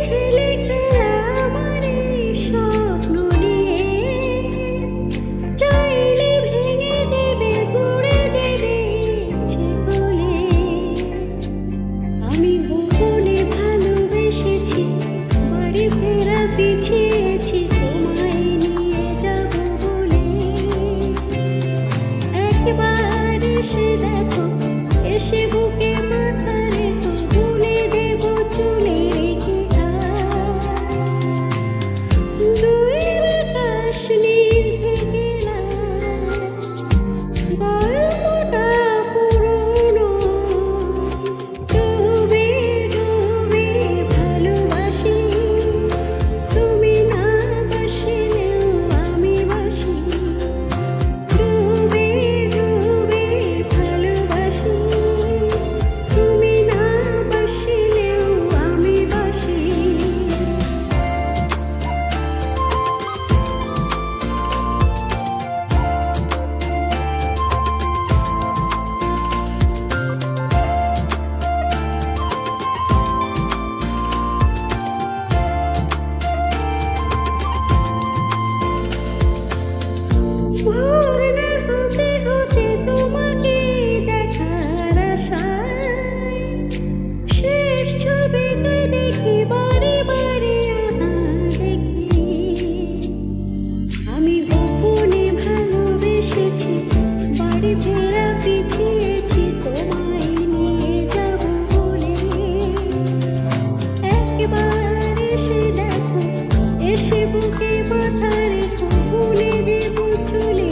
ছেলে খেলা আমার এই স্বপ্ন নিয়ে চাইলে ভেঙে দেবে গড়ে দেবে ইচ্ছে বলে আমি গোপনে ভালোবেসেছি বাড়ি ফেরা পিছিয়েছি তোমায় নিয়ে যাব বলে একবার এসে দেখো এসে বুকে মাথা রেখো ভুলে দেব চলে রেখে দুয়ের আকাশ নীল থেকে লাল গল্পটা পুরনো ডুবে ডুবে ভালোবাসি তুমি না বাসলেও আমি বাসি ডুবে ডুবে ভালোবাসি তুমি না বাসলেও আমি বাসি ভোর না হতে হতে তোমাকে দেখার আশায় শেষ ছবিটা দেখি বারে বারে দেখি আমি গোপনে ভালোবেসেছি বাড়ি ফেরা পিছিয়েছি তোমায় নিয়ে যাব বলে একবার এসে দেখো এসে বুকে মাথা রেখো ভুলে দেব চলে